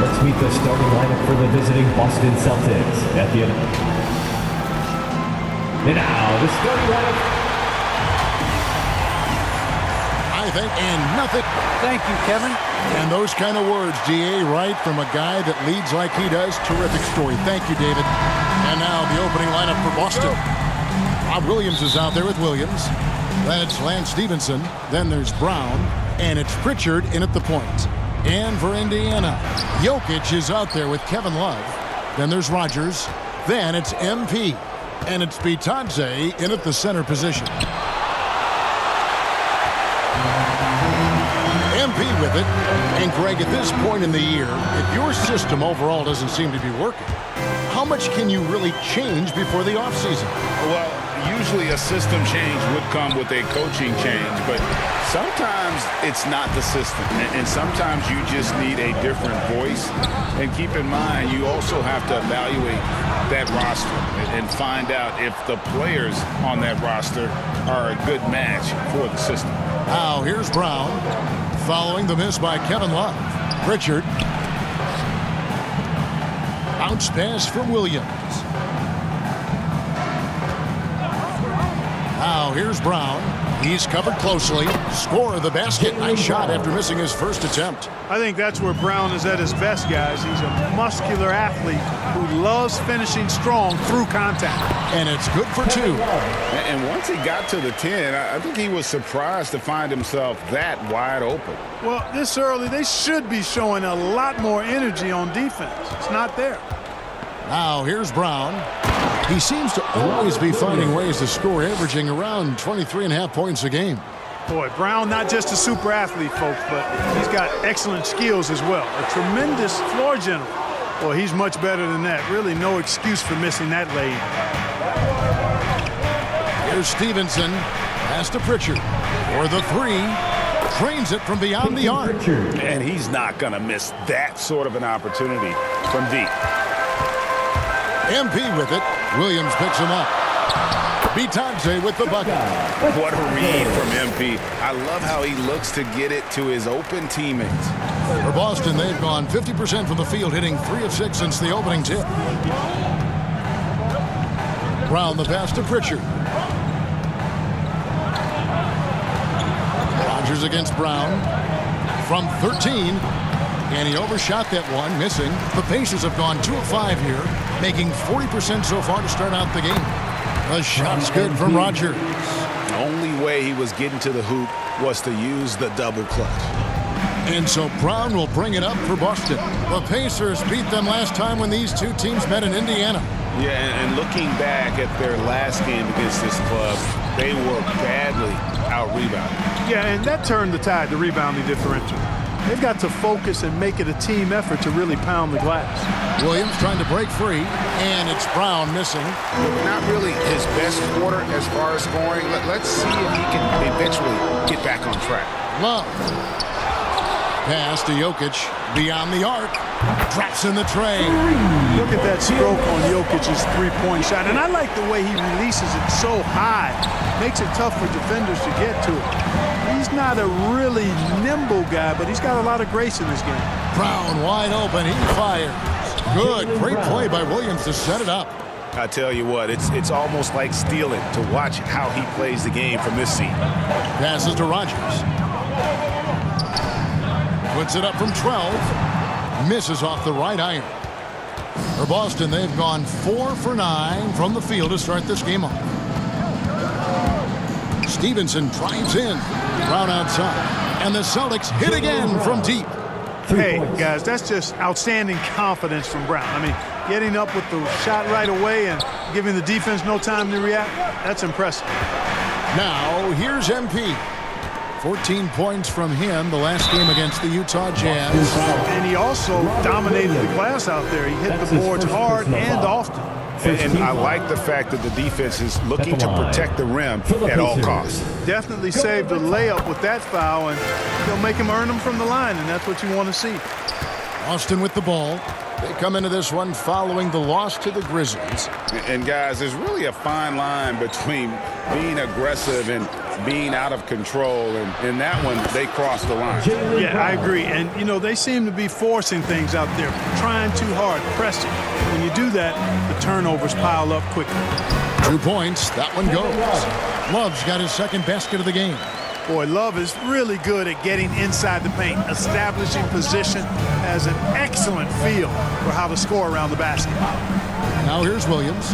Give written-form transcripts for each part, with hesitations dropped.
let's meet the starting lineup for the visiting Boston Celtics at the end. And now, the starting lineup. I think, and nothing. Thank you, Kevin. And those kind of words, GA, right from a guy that leads like he does. Terrific story. Thank you, David. And now the opening lineup for Boston. Rob Williams is out there with Williams. That's Lance Stevenson. Then there's Brown. And it's Pritchard in at the point. And for Indiana, Jokic is out there with Kevin Love. Then there's Rogers. Then it's MP. And it's Bitadze in at the center position. MP with it. And Greg, at this point in the year, if your system overall doesn't seem to be working, how much can you really change before the offseason? Well, usually a system change would come with a coaching change, but sometimes it's not the system, and sometimes you just need a different voice. And keep in mind, you also have to evaluate that roster and find out if the players on that roster are a good match for the system. Now, here's Brown, following the miss by Kevin Love. Pritchard. Bounce pass from Williams. Now, here's Brown. He's covered closely. Score the basket. Nice shot after missing his first attempt. I think that's where Brown is at his best, guys. He's a muscular athlete who loves finishing strong through contact. And it's good for two. And once he got to the 10, I think he was surprised to find himself that wide open. Well, this early, they should be showing a lot more energy on defense. It's not there. Now, here's Brown. He seems to always be finding ways to score, averaging around 23.5 points a game. Boy, Brown not just a super athlete, folks, but he's got excellent skills as well. A tremendous floor general. Boy, he's much better than that. Really no excuse for missing that lane. Here's Stevenson. Pass to Pritchard. For the three. Trains it from beyond the arc. And he's not going to miss that sort of an opportunity from deep. MP with it. Williams picks him up. Bitadze with the bucket. What a read from MP. I love how he looks to get it to his open teammates. For Boston, they've gone 50% from the field, hitting 3 of 6 since the opening tip. Brown the pass to Pritchard. Rogers against Brown. From 13. And he overshot that one, missing. The Pacers have gone 2 of 5 here, making 40% so far to start out the game. The shot's good from Rogers. The only way he was getting to the hoop was to use the double clutch. And so Brown will bring it up for Boston. The Pacers beat them last time when these two teams met in Indiana. Yeah, and looking back at their last game against this club, they were badly out-rebounded. Yeah, and that turned the tide, the rebounding differential. They've got to focus and make it a team effort to really pound the glass. Williams trying to break free, and it's Brown missing. Not really his best quarter as far as scoring. Let's see if he can eventually get back on track. Love. Pass to Jokic, beyond the arc. Drops in the tray. Look at that stroke on Jokic's three-point shot. And I like the way he releases it so high. Makes it tough for defenders to get to it. He's not a really nimble guy, but he's got a lot of grace in this game. Brown wide open. He fires. Good. Great play by Williams to set it up. I tell you what, it's almost like stealing to watch how he plays the game from this seat. Passes to Rogers. Puts it up from 12. Misses off the right iron. For Boston, they've gone 4 for 9 from the field to start this game off. Stevenson drives in. Brown outside. And the Celtics hit again from deep. Hey, guys, that's just outstanding confidence from Brown. I mean, getting up with the shot right away and giving the defense no time to react, that's impressive. Now, here's MP. 14 points from him the last game against the Utah Jazz. And he also dominated the glass out there. He hit the boards hard and often. And I like the fact that the defense is looking to protect the rim at all costs. Definitely saved a layup with that foul, and they'll make him earn them from the line, and that's what you want to see. Austin with the ball. They come into this one following the loss to the Grizzlies. And guys, there's really a fine line between being aggressive and being out of control. And in that one, they crossed the line. Yeah, I agree. And, you know, they seem to be forcing things out there, trying too hard, pressing. When you do that, the turnovers pile up quickly. 2 points. That one goes. Love's got his second basket of the game. Boy, Love is really good at getting inside the paint, establishing position, has an excellent feel for how to score around the basket. Now here's Williams.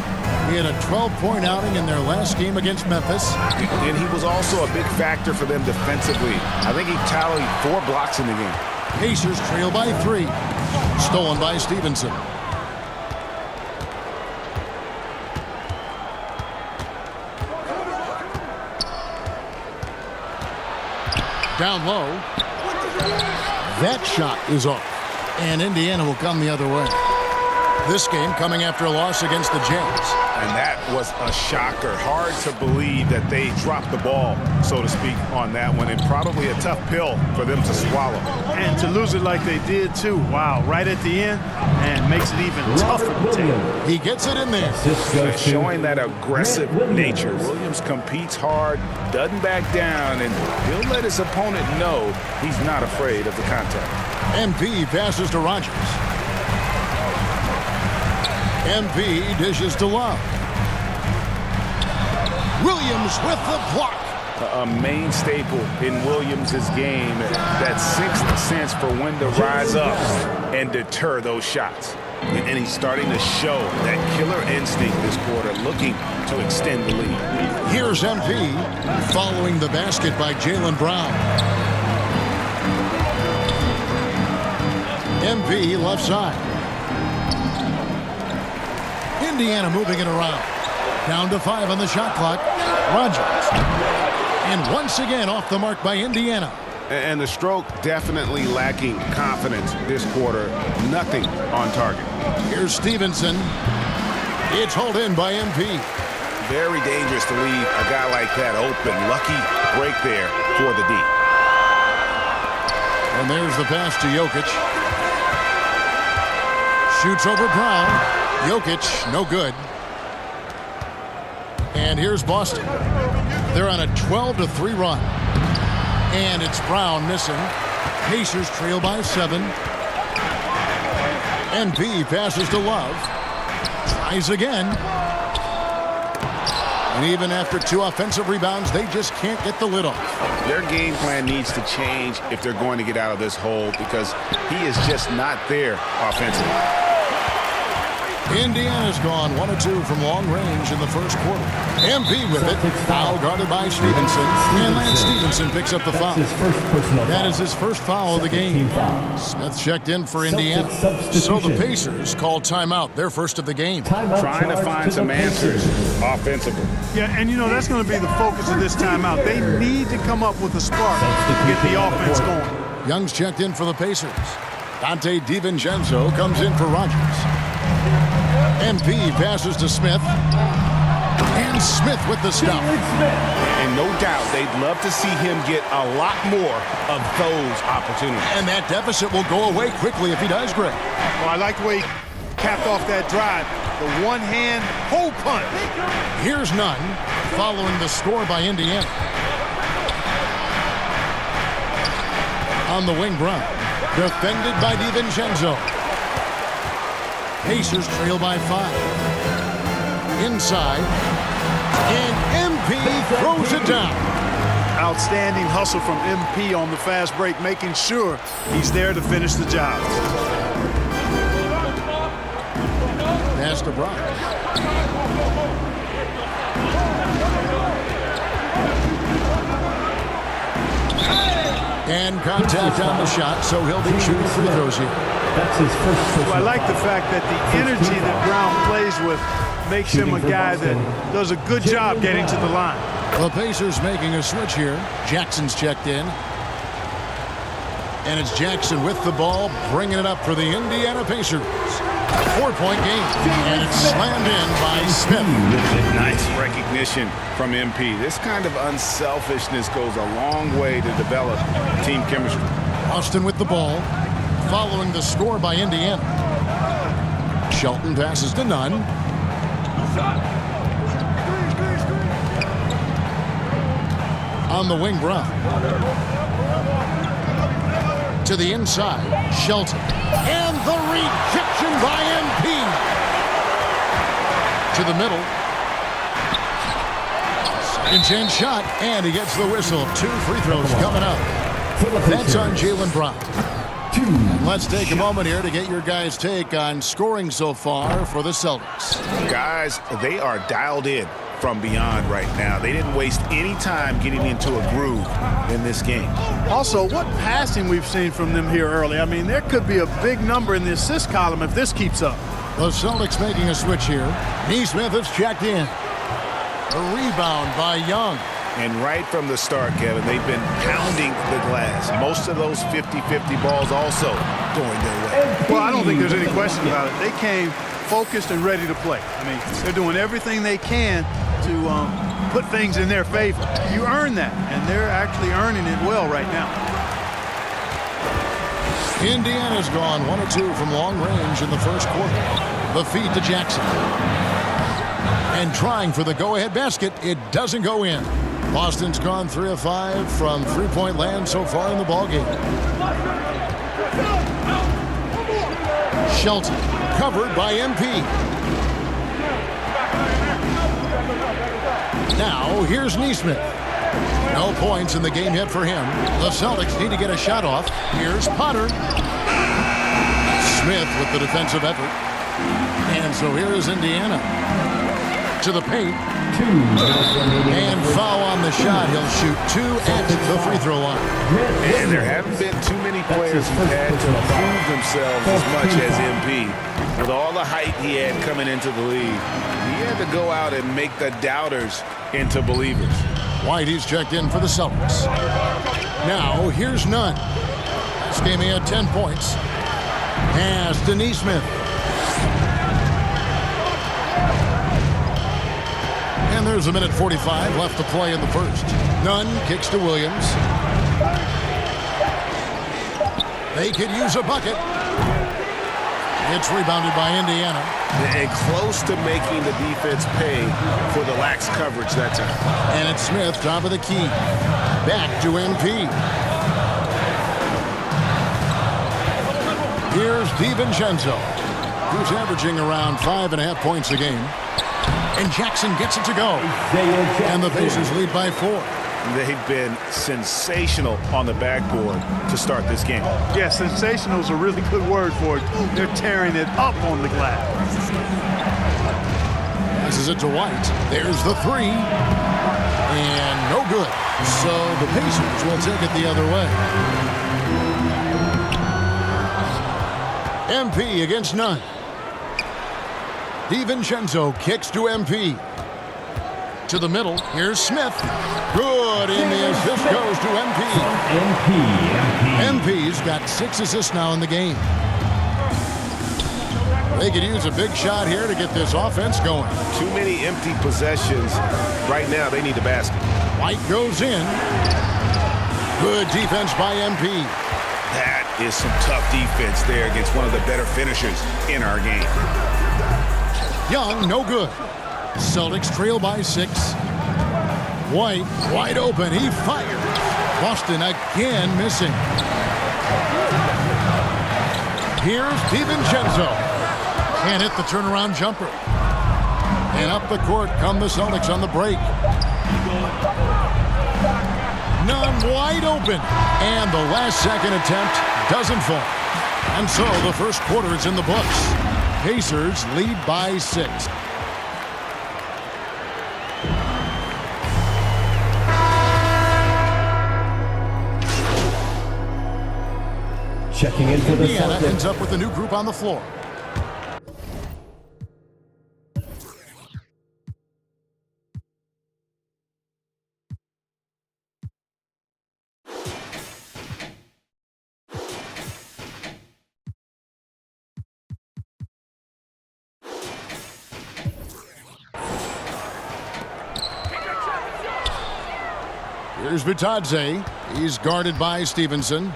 He had a 12-point outing in their last game against Memphis. And he was also a big factor for them defensively. I think he tallied 4 blocks in the game. Pacers trail by 3. Stolen by Stevenson. Down low. That shot is off. And Indiana will come the other way. This game coming after a loss against the Jazz. And that was a shocker. Hard to believe that they dropped the ball, so to speak, on that one. And probably a tough pill for them to swallow. And to lose it like they did, too. Wow, right at the end, and makes it even tougher to take. He gets it in there. Showing that aggressive nature. Williams competes hard, doesn't back down, and he'll let his opponent know he's not afraid of the contact. MP passes to Rogers. MP dishes to Love. Williams with the block. A main staple in Williams' game, that sixth sense for when to rise up and deter those shots. And he's starting to show that killer instinct this quarter, looking to extend the lead. Here's MP following the basket by Jaylen Brown. MP left side. Indiana moving it around. Down to 5 on the shot clock. Rogers. And once again off the mark by Indiana. And the stroke definitely lacking confidence this quarter. Nothing on target. Here's Stevenson. It's hauled in by MP. Very dangerous to leave a guy like that open. Lucky break there for the D. And there's the pass to Jokic. Shoots over Brown. Jokic, no good. And here's Boston. They're on a 12-3 run. And it's Brown missing. Pacers trail by 7. MP passes to Love. Tries again. And even after 2 offensive rebounds, they just can't get the lid off. Their game plan needs to change if they're going to get out of this hole, because he is just not there offensively. Indiana's gone 1 of 2 from long range in the first quarter. MP with it. Foul guarded by Stevenson. And Lance Stevenson picks up the foul. That is his first foul of the game. Smith checked in for Indiana. So the Pacers called timeout, their first of the game. Trying to find some answers offensively. Yeah, and you know, that's going to be the focus of this timeout. They need to come up with a spark to get the offense going. Young's checked in for the Pacers. Dante DiVincenzo comes in for Rogers. MP passes to Smith. And Smith with the stop. And no doubt they'd love to see him get a lot more of those opportunities. And that deficit will go away quickly if he does, Greg. Well, I like the way he capped off that drive. The one-hand hole punch. Here's Nunn following the score by Indiana. On the wing, Brown. Defended by DiVincenzo. Pacers trail by 5. Inside. And MP throws it down. Outstanding hustle from MP on the fast break, making sure he's there to finish the job. Pass to Brown. And contact on the shot, so he'll be shooting free throws here. That's his first. Well, I like the fact that the energy that Brown plays with makes him a guy that does a good job getting to the line. The Pacers making a switch here. Jackson's checked in. And it's Jackson with the ball, bringing it up for the Indiana Pacers. 4-point game. And it's slammed in by Smith. Nice recognition from MP. This kind of unselfishness goes a long way to develop team chemistry. Austin with the ball, following the score by Indiana. Shelton passes to Nunn. On the wing, Brown. To the inside, Shelton. And the rejection by MP. To the middle. Second chance shot, and he gets the whistle. 2 free throws coming up. That's on Jaylen Brown. And let's take a moment here to get your guys' take on scoring so far for the Celtics. Guys, they are dialed in from beyond right now. They didn't waste any time getting into a groove in this game. Also, what passing we've seen from them here early. I mean, there could be a big number in the assist column if this keeps up. The Celtics making a switch here. Nesmith is checked in. A rebound by Young. And right from the start, Kevin, they've been pounding the glass. Most of those 50-50 balls also going their way. Well, I don't think there's any question about it. They came focused and ready to play. I mean, they're doing everything they can to put things in their favor. You earn that, and they're actually earning it well right now. Indiana's gone 1 of 2 from long range in the first quarter. The feed to Jackson. And trying for the go-ahead basket, it doesn't go in. Boston's gone 3 of 5 from three-point land so far in the ballgame. Shelton covered by MP. Now here's Nesmith. No points in the game yet for him. The Celtics need to get a shot off. Here's Potter. Smith with the defensive effort. And so here is Indiana. To the paint. And foul on the shot. He'll shoot 2 at the free throw line. And there haven't been too many players who've had to prove themselves as much as MP. With all the hype he had coming into the league, he had to go out and make the doubters into believers. White, he's checked in for the Celtics. Now, here's Nunn. This game he had 10 points. Pass to Nesmith. And there's a minute 45 left to play in the first. Nunn kicks to Williams. They could use a bucket. It's rebounded by Indiana. And close to making the defense pay for the lax coverage that time. And it's Smith, top of the key. Back to MP. Here's DiVincenzo, who's averaging around 5.5 points a game. And Jackson gets it to go. And the Pacers lead by 4. They've been sensational on the backboard to start this game. Yeah, sensational is a really good word for it. They're tearing it up on the glass. Passes it to White. There's the 3. And no good. So the Pacers will take it the other way. MP against Nunn. DiVincenzo kicks to MP. To the middle. Here's Smith. Good. And the assist goes to MP. MP's got 6 assists now in the game. They could use a big shot here to get this offense going. Too many empty possessions. Right now, they need the basket. White goes in. Good defense by MP. That is some tough defense there against one of the better finishers in our game. Young, no good. Celtics trail by 6. White, wide open. He fires. Boston again missing. Here's DiVincenzo. Can't hit the turnaround jumper. And up the court come the Celtics on the break. Nunn wide open. And the last second attempt doesn't fall. And so the first quarter is in the books. Pacers lead by 6. Checking in for the Indiana Celtics. ends up with a new group on the floor. Here's Vitadze. He's guarded by Stevenson.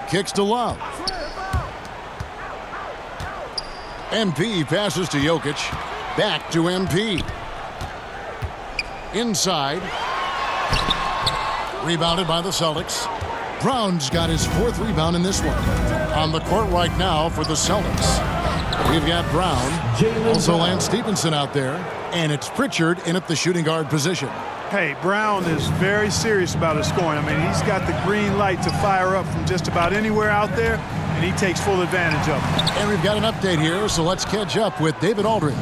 Kicks to Love. MP passes to Jokic. Back to MP. Inside. Rebounded by the Celtics. Brown's got his 4th rebound in this one. On the court right now for the Celtics, we've got Brown, also Lance Stevenson out there, and it's Pritchard in at the shooting guard position. Hey, Brown is very serious about his scoring. I mean, he's got the green light to fire up from just about anywhere out there, and he takes full advantage of it. And we've got an update here, so let's catch up with David Aldridge.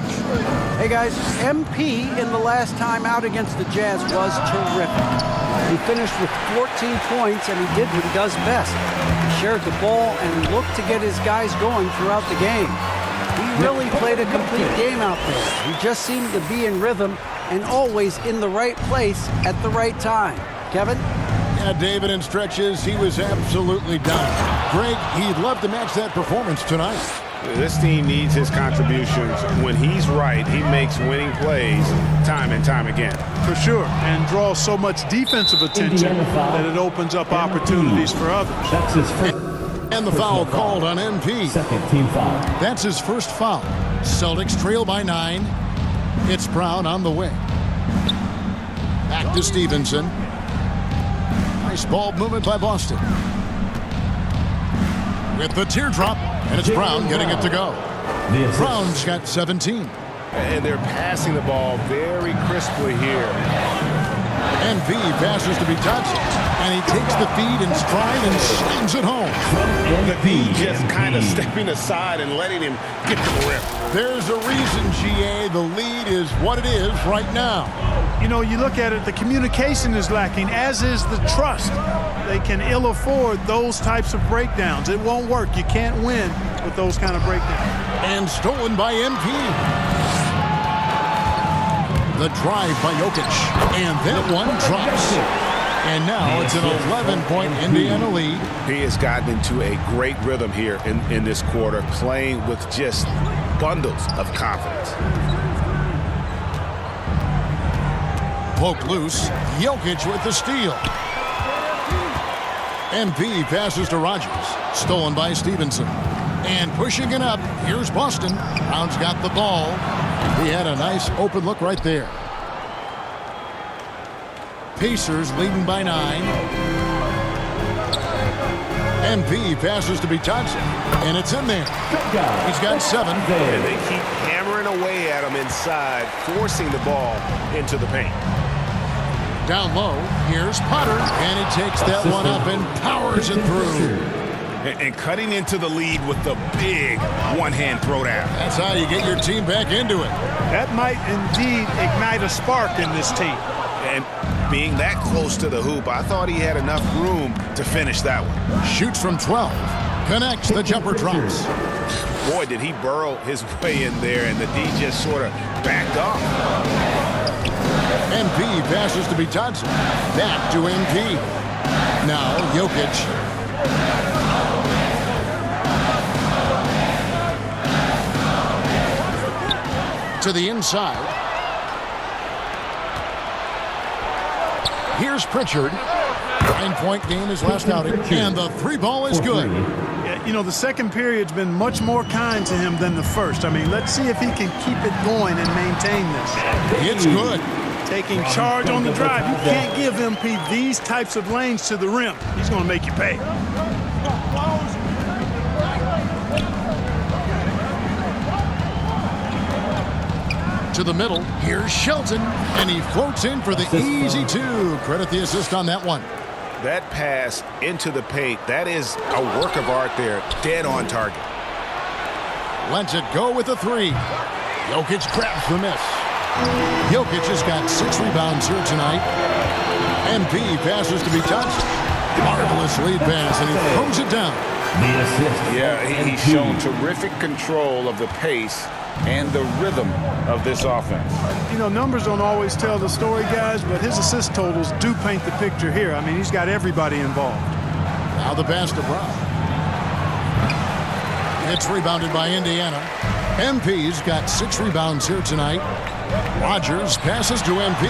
Hey guys, MP in the last time out against the Jazz was terrific. He finished with 14 points, and he did what he does best. He shared the ball and looked to get his guys going throughout the game. He really played a complete game out there. He just seemed to be in rhythm and always in the right place at the right time. Kevin? Yeah, David, in stretches, he was absolutely done. Greg, he'd love to match that performance tonight. This team needs his contributions. When he's right, he makes winning plays time and time again. For sure, and draws so much defensive attention that it opens up opportunities for others. That's his first. And the foul called on MP. Second team foul. That's his first foul. Celtics trail by 9. It's Brown on the wing. Back to Stevenson. Nice ball movement by Boston. With the teardrop, and it's Brown getting it to go. Brown's got 17. And they're passing the ball very crisply here. MP passes to be touched, and he takes the feed in stride and slams it home. The D just kind of stepping aside and letting him get to the rim. There's a reason, GA, the lead is what it is right now. You know, you look at it, the communication is lacking, as is the trust. They can ill afford those types of breakdowns. It won't work. You can't win with those kind of breakdowns. And stolen by MP. The drive by Jokic. And that one drops. And now it's an 11-point Indiana lead. He has gotten into a great rhythm here in this quarter, playing with just bundles of confidence. Poke loose. Jokic with the steal. MP passes to Rogers. Stolen by Stevenson. And pushing it up, here's Boston. Brown's got the ball. He had a nice open look right there. Pacers leading by 9. MP passes to be touched, and it's in there. He's got 7. And they keep hammering away at him inside, forcing the ball into the paint. Down low, here's Potter, and he takes that one up and powers it through. And cutting into the lead with the big one-hand throwdown. That's how you get your team back into it. That might indeed ignite a spark in this team. And being that close to the hoop, I thought he had enough room to finish that one. Shoots from 12. Connects, the jumper drops. Boy, did he burrow his way in there, and the D just sort of backed off. MP passes to be touched. Back to MP. Now Jokic. To the inside. Here's Pritchard. 9-point game his last outing. And the 3 ball is good. Yeah, you know, the second period's been much more kind to him than the first. I mean, let's see if he can keep it going and maintain this. It's good. Taking charge on the drive. You can't give MP these types of lanes to the rim. He's going to make you pay. To the middle, here's Shelton, and he floats in for the easy 2. Credit the assist on that one. That pass into the paint, that is a work of art there, dead on target. Lets it go with a 3. Jokic grabs the miss. Jokic has got 6 rebounds here tonight. MP passes to be touched. Marvelous lead pass, and he throws it down. The assist. Yeah, he's shown terrific control of the pace and the rhythm of this offense. You know, numbers don't always tell the story, guys, but his assist totals do paint the picture here. I mean, he's got everybody involved. Now the pass to Brown. It's rebounded by Indiana. MP's got 6 rebounds here tonight. Rogers passes to MP.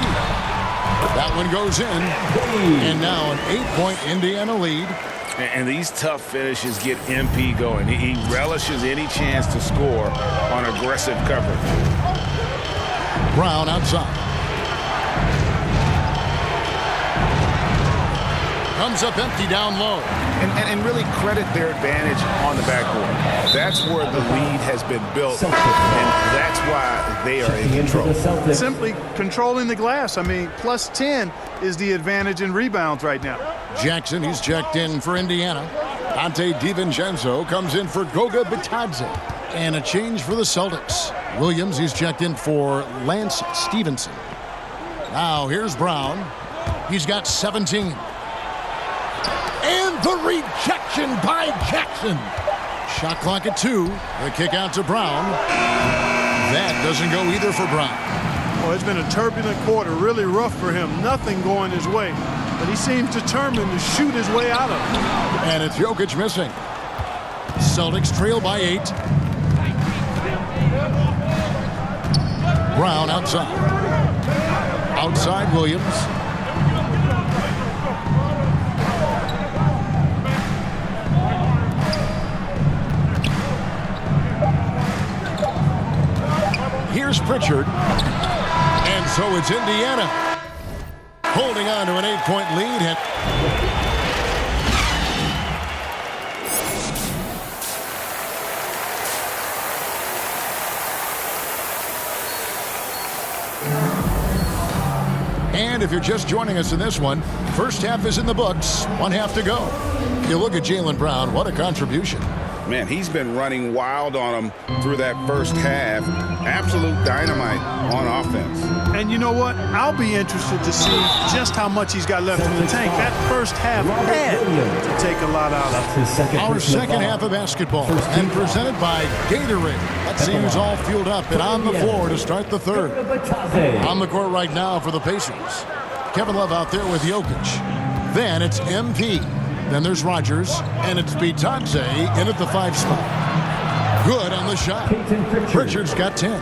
That one goes in. And now an 8-point Indiana lead. And these tough finishes get MP going. He relishes any chance to score on aggressive coverage. Brown outside. Comes up empty down low. And really credit their advantage on the backboard. That's where the lead has been built, and that's why they are in control. Simply controlling the glass. I mean, plus 10 is the advantage in rebounds right now. Jackson, he's checked in for Indiana. Dante DiVincenzo comes in for Goga Bitadze. And a change for the Celtics. Williams, he's checked in for Lance Stevenson. Now here's Brown. He's got 17. And the rejection by Jackson. Shot clock at 2. The kick out to Brown. That doesn't go either for Brown. Well, it's been a turbulent quarter, really rough for him. Nothing going his way. But he seems determined to shoot his way out of it. And it's Jokic missing. Celtics trail by 8. Brown outside. Outside Williams. Here's Pritchard. And so it's Indiana holding on to an 8-point lead. And if you're just joining us in this one, first half is in the books. 1 half to go. You look at Jaylen Brown, what a contribution. Man, he's been running wild on him through that first half. Absolute dynamite on offense. And you know what? I'll be interested to see just how much he's got left in the tank. That first half had to take a lot out of it. Our second half of basketball and presented by Gatorade. Let's see who's all fueled up and on the floor to start the third. On the court right now for the Pacers. Kevin Love out there with Jokic. Then it's MP. Then there's Rogers, and it's Bitadze in at the 5 spot. Good on the shot. Pritchard's got 10.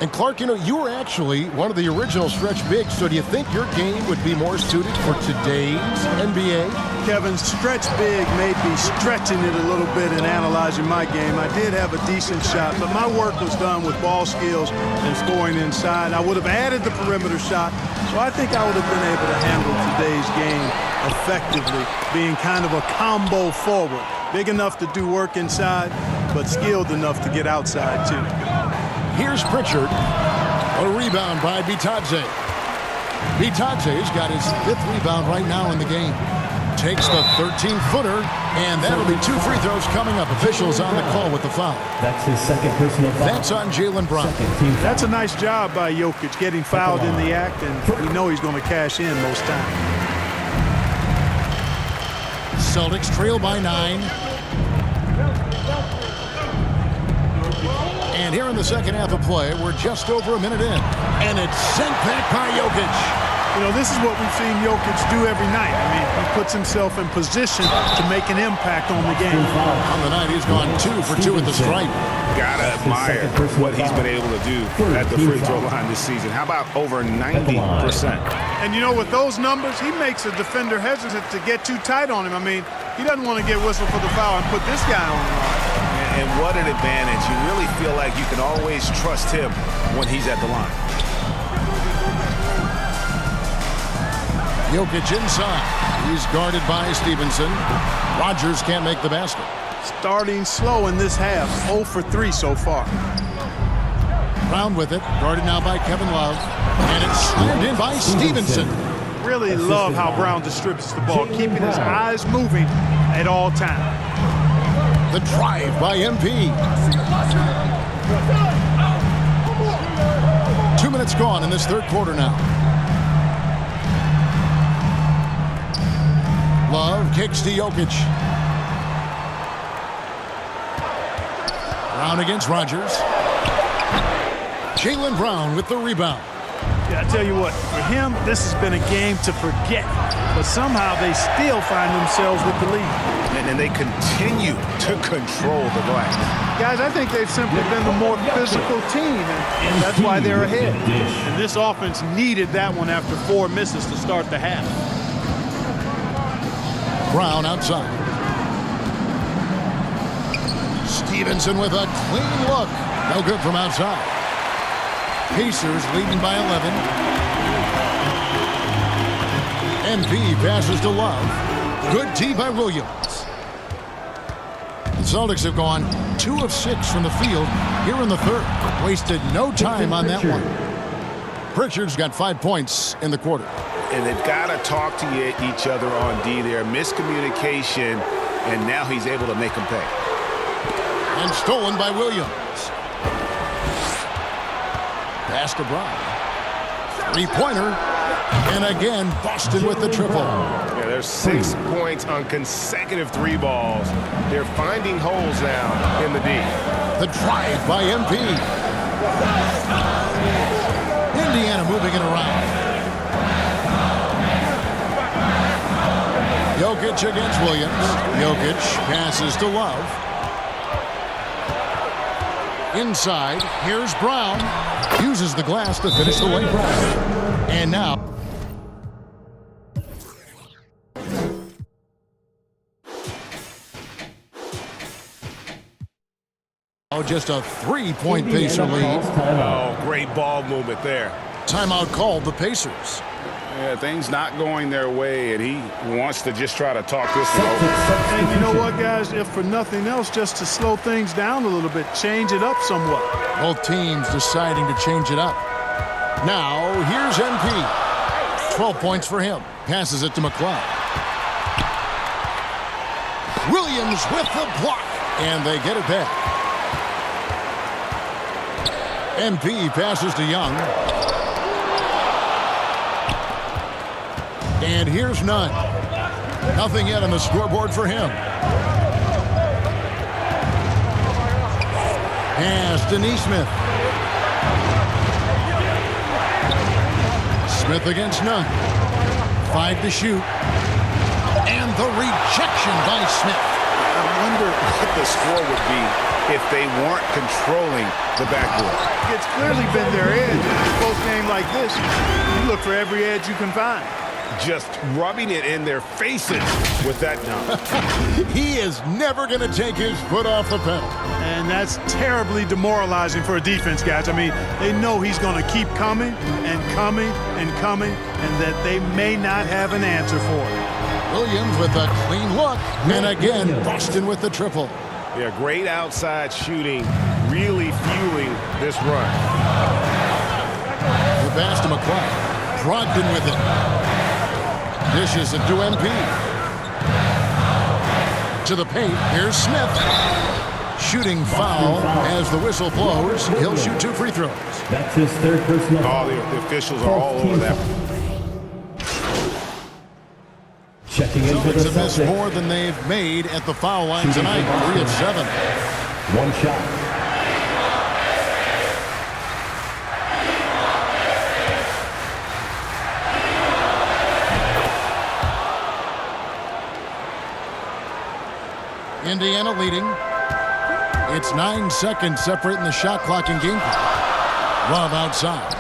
And Clark, you know, you were actually one of the original stretch bigs, so do you think your game would be more suited for today's NBA? Kevin, stretch big made me stretching it a little bit and analyzing my game. I did have a decent shot, but my work was done with ball skills and scoring inside. I would have added the perimeter shot, so I think I would have been able to handle today's game effectively, being kind of a combo forward. Big enough to do work inside, but skilled enough to get outside, too. Here's Pritchard. A rebound by Bitadze. Bitadze's got his 5th rebound right now in the game. Takes the 13-footer, and that'll be 2 free throws coming up. Officials on the call with the foul. That's his second personal foul. That's on Jaylen Brown. That's a nice job by Jokic, getting fouled in the act, and we know he's going to cash in most times. Celtics trail by 9. And here in the second half of play, we're just over a minute in. And it's sent back by Jokic. You know, this is what we've seen Jokic do every night. I mean, he puts himself in position to make an impact on the game. On the night, he's gone 2 for 2 at the stripe. Gotta admire what he's been able to do at the free throw line this season. How about over 90%? And you know, with those numbers, he makes a defender hesitant to get too tight on him. I mean, he doesn't want to get whistled for the foul and put this guy on the line. And what an advantage. You really feel like you can always trust him when he's at the line. Jokic inside. He's guarded by Stevenson. Rogers can't make the basket. Starting slow in this half. 0 for 3 so far. Brown with it. Guarded now by Kevin Love. And it's slammed in by Stevenson. Really love how Brown distributes the ball, keeping his eyes moving at all times. The drive by MP. 2 minutes gone in this third quarter now. Love kicks to Jokic. Brown against Rogers. Jaylen Brown with the rebound. Yeah, I tell you what, for him, this has been a game to forget. But somehow they still find themselves with the lead. And they continue to control the glass. Guys, I think they've simply been the more physical team, and that's why they're ahead. And this offense needed that one after 4 misses to start the half. Brown outside. Stevenson with a clean look. No good from outside. Pacers leading by 11. MP passes to Love. Good D by Williams. The Celtics have gone 2 of 6 from the field here in the third. Wasted no time on that one. Pritchard's got 5 points in the quarter. And they've got to talk to each other on D there. Miscommunication, and now he's able to make them pay. And stolen by Williams. Pass to Brown. Three-pointer. And again, Boston with the triple. Yeah, there's 6 points on consecutive 3 balls. They're finding holes now in the D. The drive by MP. Indiana moving it around. Jokic against Williams. Jokic passes to Love. Inside, here's Brown. Uses the glass to finish the layup. And now. Oh, just a 3-point Pacer lead. Oh, great ball movement there. Timeout called the Pacers. Yeah, things not going their way, and he wants to just try to talk this one over. And you know what, guys? If for nothing else, just to slow things down a little bit, change it up somewhat. Both teams deciding to change it up. Now, here's MP. 12 points for him. Passes it to McCloud. Williams with the block. And they get it back. MP passes to Young. And here's Nunn. Nothing yet on the scoreboard for him. Pass to Neesmith. Smith against Nunn. 5 to shoot. And the rejection by Smith. I wonder what the score would be if they weren't controlling the backboard. It's clearly been their edge in a close game like this. You look for every edge you can find. Just rubbing it in their faces with that dunk. He is never going to take his foot off the pedal. And that's terribly demoralizing for a defense, guys. I mean, they know he's going to keep coming and coming and coming, and that they may not have an answer for it. Williams with a clean look. And again, Boston with the triple. Yeah, great outside shooting, really fueling this run. The pass to McCloud. Brogdon with it. Dishes it to MP. To the paint. Here's Smith. Shooting foul as the whistle blows. He'll shoot 2 free throws. That's his third personal. Oh, the officials are all over that. Checking in for the Celtics have missed Celtics. more than they've made at the foul line tonight. 3 of 7. One shot. Indiana leading. It's 9 seconds separating the shot clock and game clock. Love outside.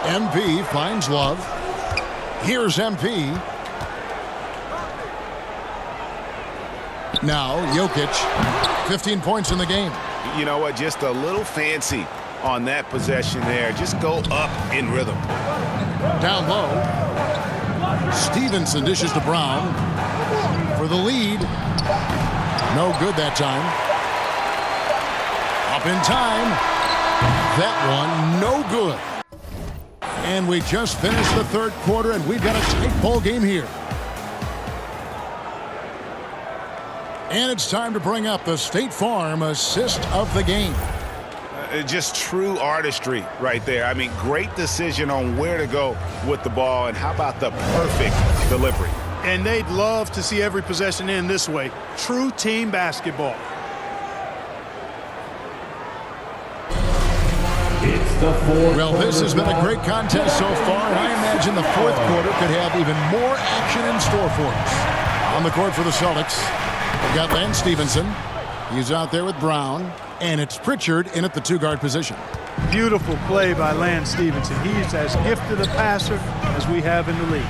MP finds Love. Here's MP. Now Jokic. 15 points in the game. You know what? Just a little fancy on that possession there. Just go up in rhythm. Down low. Stevenson dishes to Brown. For the lead. No good that time. Up in time. That one, no good. And we just finished the third quarter, and we've got a tight ball game here. And it's time to bring up the State Farm assist of the game. Just true artistry right there. I mean, great decision on where to go with the ball, and how about the perfect delivery? And they'd love to see every possession end this way. True team basketball. It's the fourth. Well, this has been a great contest so far, and I imagine the fourth quarter could have even more action in store for us. On the court for the Celtics, we've got Lance Stevenson. He's out there with Brown, and it's Pritchard in at the 2-guard position. Beautiful play by Lance Stevenson. He's as gifted a passer as we have in the league.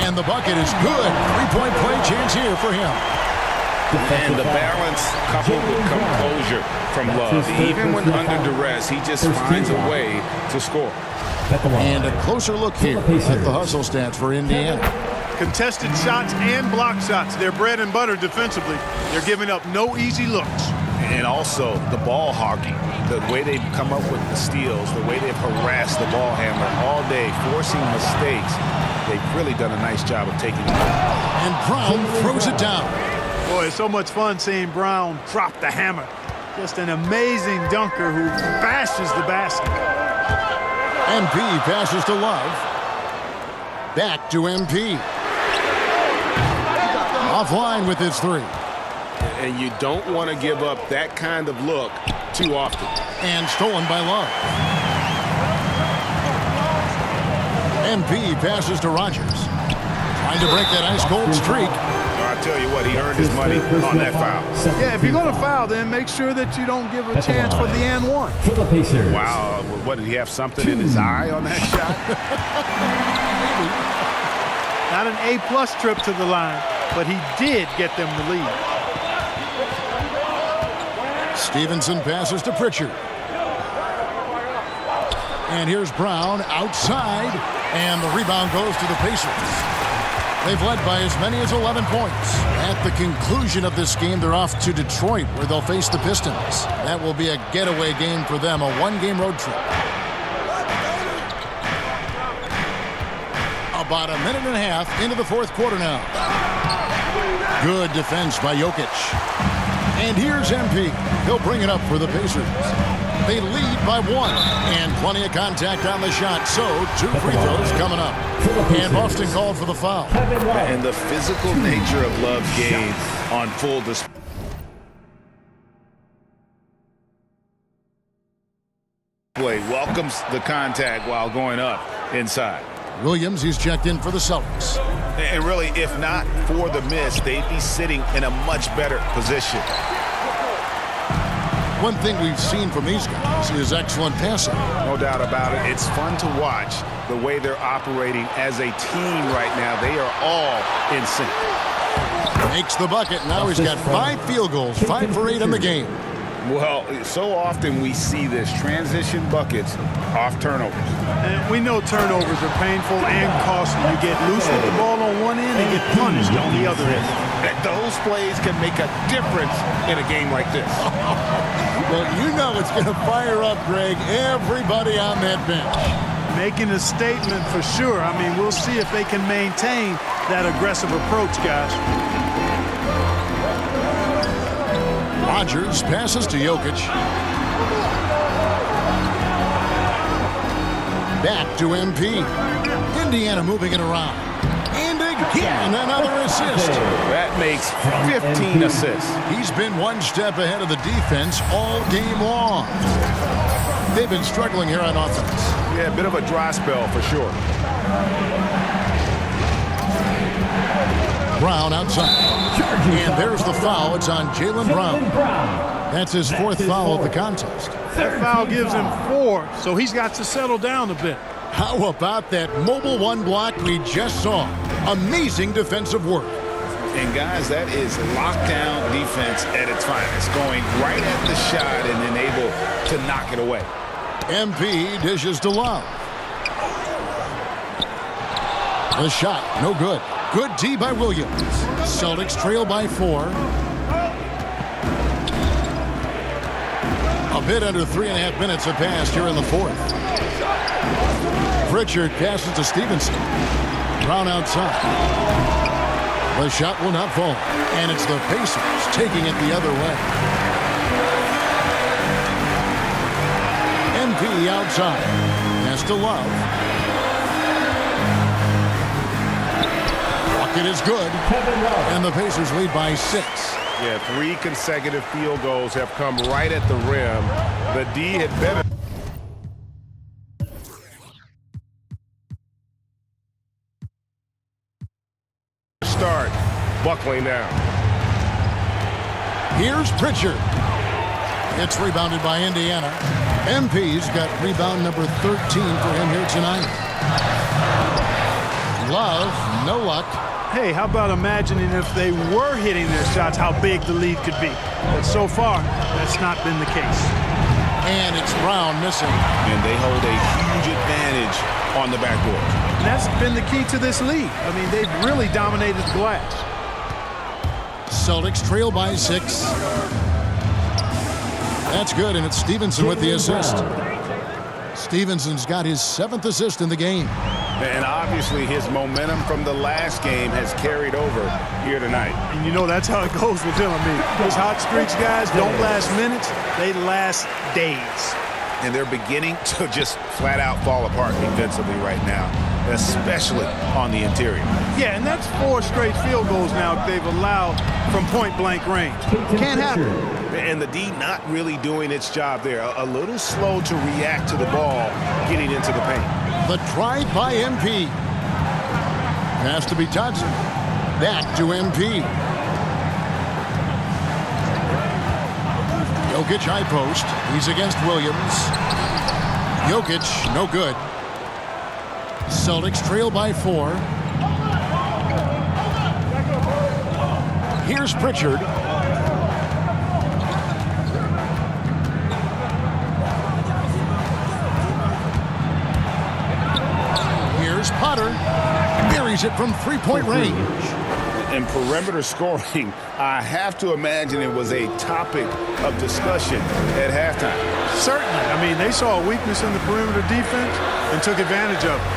And the bucket is good. 3-point play chance here for him. And the balance coupled with composure from Love. Even when under duress, he just finds a way to score. And a closer look here at the hustle stats for Indiana. Contested shots and block shots. They're bread and butter defensively. They're giving up no easy looks. And also the ball hogging, the way they've come up with the steals, the way they've harassed the ball handler all day, forcing mistakes. They've really done a nice job of taking it. And Brown throws it down. Boy, it's so much fun seeing Brown drop the hammer. Just an amazing dunker who bashes the basket. MP passes to Love. Back to MP. Offline with his three. And you don't want to give up that kind of look too often. And stolen by Love. MP passes to Rogers. Trying to break that ice-cold streak. I tell you what, he earned his money on that foul. Yeah, if you're going to foul, then make sure that you don't give a chance for the and one. For the Pacers. Wow, what, did he have something in his eye on that shot? Not an A+ trip to the line, but he did get them the lead. Stevenson passes to Pritchard. And here's Brown outside, and the rebound goes to the Pacers. They've led by as many as 11 points. At the conclusion of this game, they're off to Detroit, where they'll face the Pistons. That will be a getaway game for them, a one-game road trip. About a minute and a half into the fourth quarter now. Good defense by Jokic. And here's MP. He'll bring it up for the Pacers. They lead by one, and plenty of contact on the shot, so 2 free throws coming up. And Boston called for the foul. And the physical nature of Love's game on full display. Welcomes the contact while going up inside. Williams, he's checked in for the Celtics. And really, if not for the miss, they'd be sitting in a much better position. One thing we've seen from these guys is excellent passing. No doubt about it. It's fun to watch the way they're operating as a team right now. They are all in sync. Makes the bucket. Now he's got 5 field goals, 5 for 8 in the game. Well, so often we see this, transition buckets off turnovers. And we know turnovers are painful and costly. You get loose with the ball on one end and get punished on the other end. Those plays can make a difference in a game like this. Well, you know it's going to fire up, Greg, everybody on that bench. Making a statement for sure. I mean, we'll see if they can maintain that aggressive approach, guys. Rogers passes to Jokic. Back to MP. Indiana moving it around. And again, another assist. That makes 15 assists. He's been one step ahead of the defense all game long. They've been struggling here on offense. Yeah, a bit of a dry spell for sure. Brown outside. And there's the foul. It's on Jaylen Brown. That's his 4th foul of the contest. That foul gives him 4, so he's got to settle down a bit. How about that mobile one block we just saw? Amazing defensive work. And guys, that is lockdown defense at its finest. Going right at the shot and then able to knock it away. MP dishes to Love. The shot, no good. Good D by Williams. Celtics trail by 4. A bit under 3.5 minutes have passed here in the fourth. Pritchard passes to Stevenson. Brown outside. The shot will not fall. And it's the Pacers taking it the other way. MP outside. Pass to Love. It is good, and the Pacers lead by 6. Yeah, 3 consecutive field goals have come right at the rim. The D had better start buckling down. Here's Pritchard. It's rebounded by Indiana. MP's got rebound number 13 for him here tonight. Love, no luck. Hey, how about imagining if they were hitting their shots, how big the lead could be? But so far, that's not been the case. And it's Brown missing. And they hold a huge advantage on the backboard. And that's been the key to this lead. I mean, they've really dominated the glass. Celtics trail by 6. That's good, and it's Stevenson with the assist. Stevenson's got his 7th assist in the game. And obviously his momentum from the last game has carried over here tonight. And you know that's how it goes with him. I mean, those hot streaks, guys, don't last minutes. They last days. And they're beginning to just flat out fall apart defensively right now, especially on the interior. Yeah, and that's 4 straight field goals now they've allowed from point-blank range. Can't happen. And the D not really doing its job there. A little slow to react to the ball getting into the paint. The drive by MP. Has to be Dodson. Back to MP. Jokic high post. He's against Williams. Jokic, no good. Celtics trail by 4. Here's Pritchard. Here's Potter. Buries it from 3-point range. And perimeter scoring, I have to imagine it was a topic of discussion at halftime. Certainly. I mean, they saw a weakness in the perimeter defense and took advantage of it.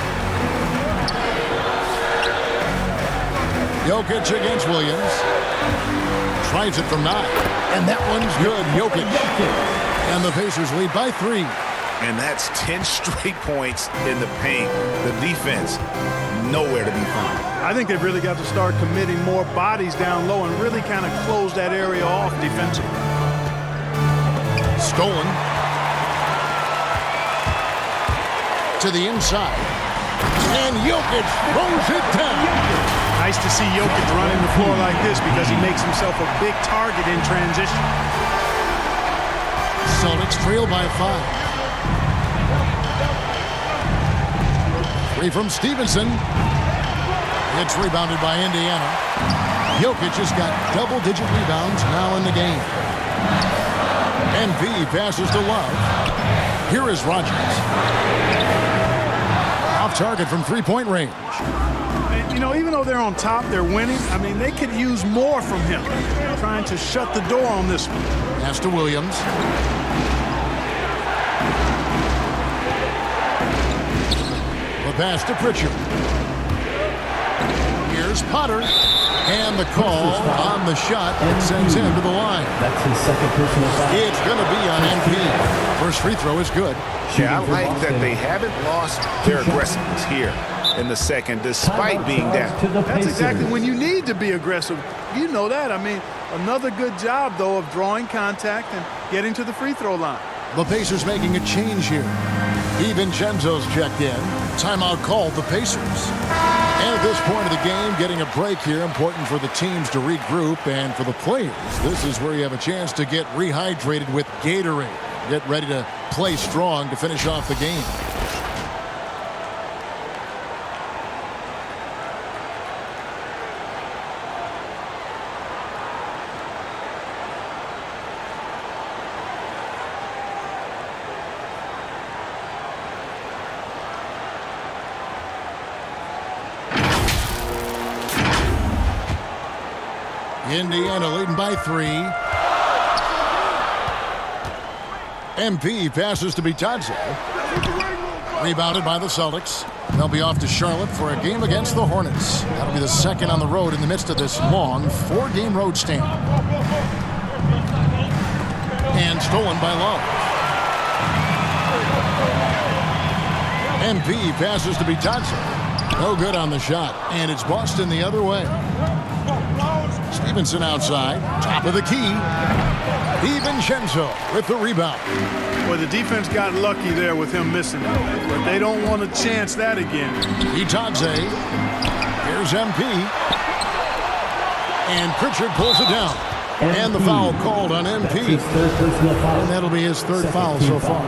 Jokic against Williams. Tries it from 9. And that one's good. Jokic. And the Pacers lead by 3. And that's 10 straight points in the paint. The defense, nowhere to be found. I think they've really got to start committing more bodies down low and really kind of close that area off defensively. Stolen. To the inside. And Jokic throws it down. Nice to see Jokic running the floor like this because he makes himself a big target in transition. Celtics trail by 5. 3 from Stevenson. It's rebounded by Indiana. Jokic has got double-digit rebounds now in the game. NV passes to Love. Here is Rogers. Off target from 3-point range. And, you know, even though they're on top, they're winning. I mean, they could use more from him. Trying to shut the door on this one. Pass to Williams. The pass to Pritchard. Here's Potter. And the call on the shot that sends him to the line. That's his second personal foul. It's going to be on MP. First free throw is good. Yeah, I like that they haven't lost their aggressiveness here in the second, despite being down. That's exactly when you need to be aggressive. You know that. I mean, another good job, though, of drawing contact and getting to the free throw line. The Pacers making a change here. DiVincenzo's checked in. Timeout called the Pacers. And at this point of the game, getting a break here, important for the teams to regroup, and for the players, this is where you have a chance to get rehydrated with Gatorade. Get ready to play strong to finish off the game. Indiana leading by 3. MP passes to Bitadze. Rebounded by the Celtics. They'll be off to Charlotte for a game against the Hornets. That'll be the second on the road in the midst of this long 4-game road stand. And stolen by Love. MP passes to Bitadze. No good on the shot. And it's Boston the other way. Stevenson outside, top of the key. DiVincenzo with the rebound. Well, the defense got lucky there with him missing it, but they don't want to chance that again. Bitadze. Here's MP. And Pritchard pulls it down. And the foul called on MP. And that'll be his third foul so far.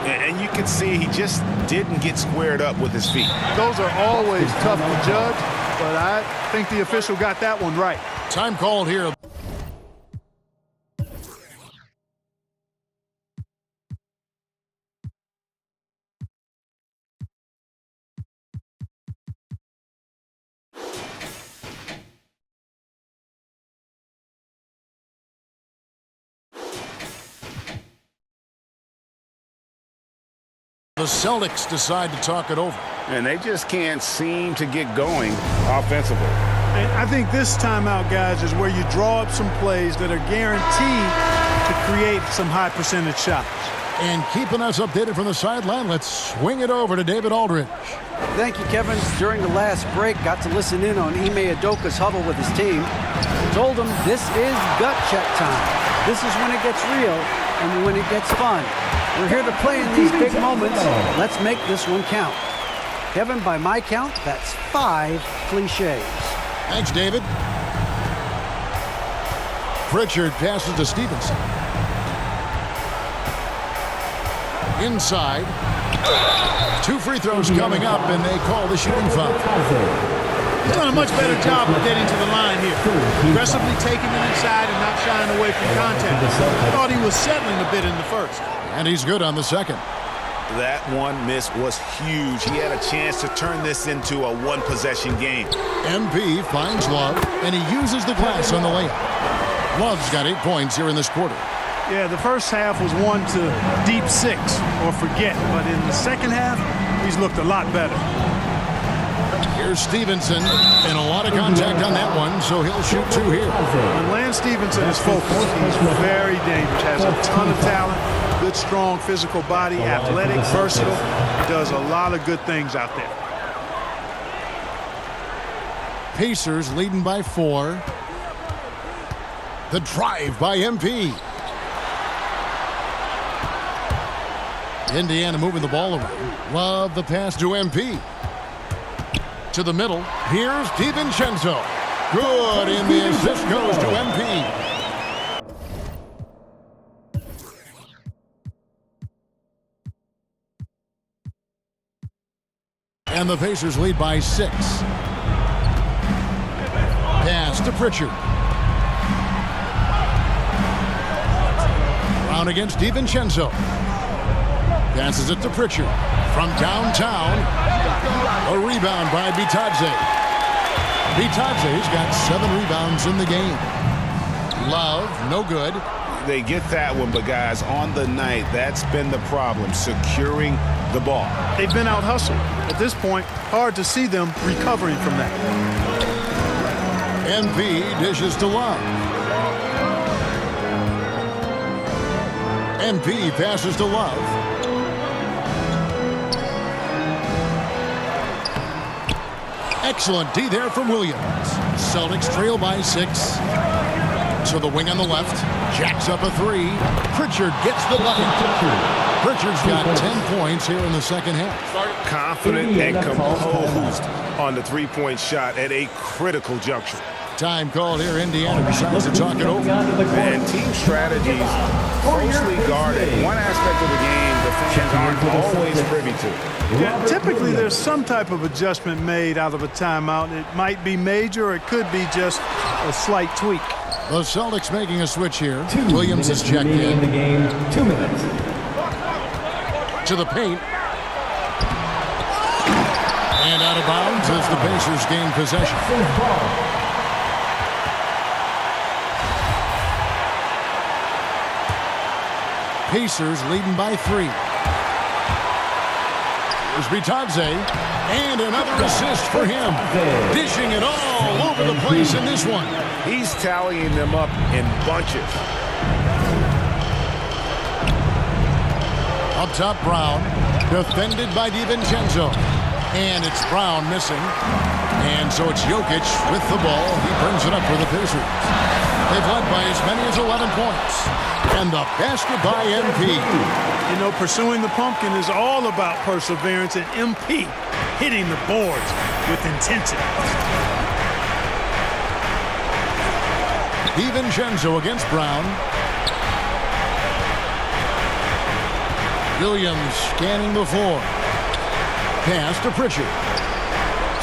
And you can see he just didn't get squared up with his feet. Those are always tough to judge, but I think the official got that one right. Time called here. The Celtics decide to talk it over. And they just can't seem to get going offensively. And I think this timeout, guys, is where you draw up some plays that are guaranteed to create some high percentage shots. And keeping us updated from the sideline, let's swing it over to David Aldridge. Thank you, Kevin. During the last break, got to listen in on Ime Udoka's huddle with his team. Told him this is gut check time. This is when it gets real and when it gets fun. We're here to play in these big moments. Let's make this one count. Kevin, by my count, that's 5 cliches. Thanks, David. Pritchard passes to Stevenson. Inside. 2 free throws coming up, and they call the shooting foul. He's done a much better job of getting to the line here. Aggressively taking it inside and not shying away from contact. I thought he was settling a bit in the first. And he's good on the second. That one miss was huge. He had a chance to turn this into a one-possession game. MP finds Love, and he uses the glass on the layup. Love's got 8 points here in this quarter. Yeah, the first half was 1 to deep 6 or forget. But in the second half, he's looked a lot better. Here's Stevenson, and a lot of contact on that one, so he'll shoot 2 here. When Lance Stevenson is focused, he's very dangerous. Has a ton of talent, good, strong physical body, athletic, versatile. Does a lot of good things out there. Pacers leading by 4. The drive by MP. Indiana moving the ball around. Love the pass to MP. To the middle. Here's DiVincenzo. Good, and the assist goes to MP. And the Pacers lead by 6. Pass to Pritchard. Brown against DiVincenzo. Passes it to Pritchard. From downtown. A rebound by Bitadze. Bitadze's got 7 rebounds in the game. Love, no good. They get that one, but guys, on the night, that's been the problem, securing the ball. They've been out-hustled. At this point, hard to see them recovering from that. MP dishes to Love. MP passes to Love. Excellent D there from Williams. Celtics trail by 6. To the wing on the left. Jacks up a 3. Pritchard gets the bucket. Pritchard's got 10 points here in the second half. Confident and composed on the three-point shot at a critical juncture. Time called here. Indiana decides to talk it over. And team strategies closely guarded. One aspect of the game the fans aren't always privy to. Yeah, typically there's some type of adjustment made out of a timeout. It might be major or it could be just a slight tweak. The Celtics making a switch here. Williams is checked in. The game, 2 minutes. To the paint. And out of bounds as the Pacers gain possession. Pacers leading by 3. Here's Bitadze, and another assist for him. Dishing it all over the place in this one. He's tallying them up in bunches. Up top, Brown, defended by DiVincenzo. And it's Brown missing. And so it's Jokic with the ball. He brings it up for the Pacers. They've led by as many as 11 points. And the basket by MP. You know, pursuing the pumpkin is all about perseverance, and MP hitting the boards with intensity. DiVincenzo against Brown. Williams scanning the floor. Pass to Pritchard.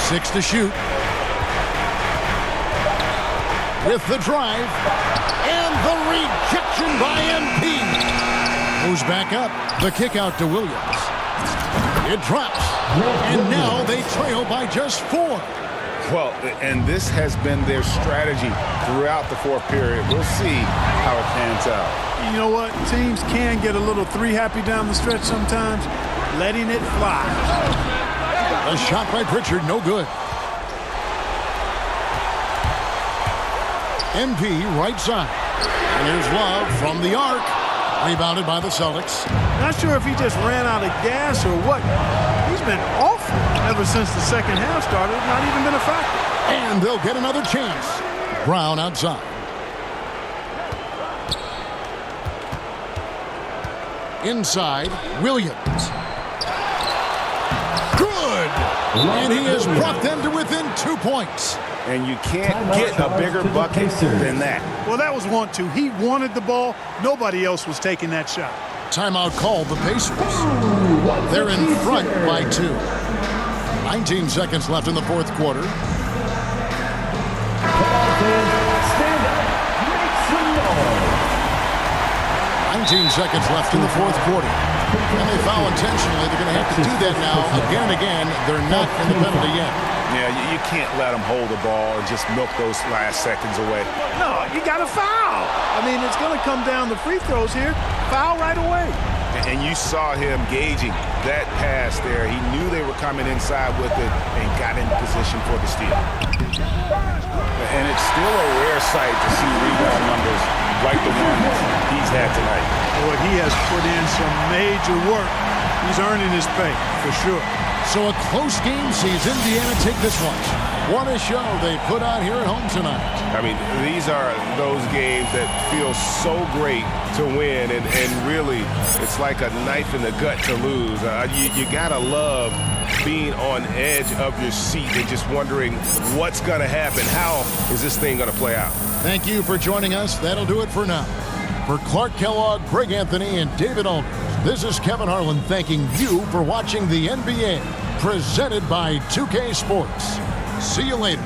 6 to shoot. With the drive. And the rejection by MP. Moves back up. The kick out to Williams. It drops. And now they trail by just 4. Well, and this has been their strategy throughout the fourth period. We'll see how it pans out. You know what? Teams can get a little three-happy down the stretch sometimes, letting it fly. A shot by Pritchard, no good. MP right side. And here's Love from the arc. Rebounded by the Celtics. Not sure if he just ran out of gas or what. He's been awful ever since the second half started. Not even been a factor. And they'll get another chance. Brown outside. Inside, Williams. Good! And he has brought them to within 2 points. And you can't get a bigger bucket than that. Well, that was 1-2. He wanted the ball. Nobody else was taking that shot. Timeout called the Pacers. They're in front by 2. 19 seconds left in the fourth quarter. Stand up. Make some noise. 19 seconds left in the fourth quarter. And they foul intentionally. They're going to have to do that now again and again. They're not in the penalty yet. Yeah, you can't let them hold the ball and just milk those last seconds away. No, you got to foul. I mean, it's going to come down to free throws here. Foul right away. And you saw him gauging that pass there. He knew they were coming inside with it and got in position for the steal. And it's still a rare sight to see rebound numbers like the ones he's had tonight. Boy, he has put in some major work. He's earning his pay, for sure. So a close game sees Indiana take this one. What a show they put on here at home tonight. I mean, these are those games that feel so great to win, and really, it's like a knife in the gut to lose. You gotta love being on edge of your seat and just wondering what's gonna happen. How is this thing gonna play out? Thank you for joining us. That'll do it for now. For Clark Kellogg, Greg Anthony, and David Aldridge, this is Kevin Harlan thanking you for watching the NBA, presented by 2K Sports. See you later.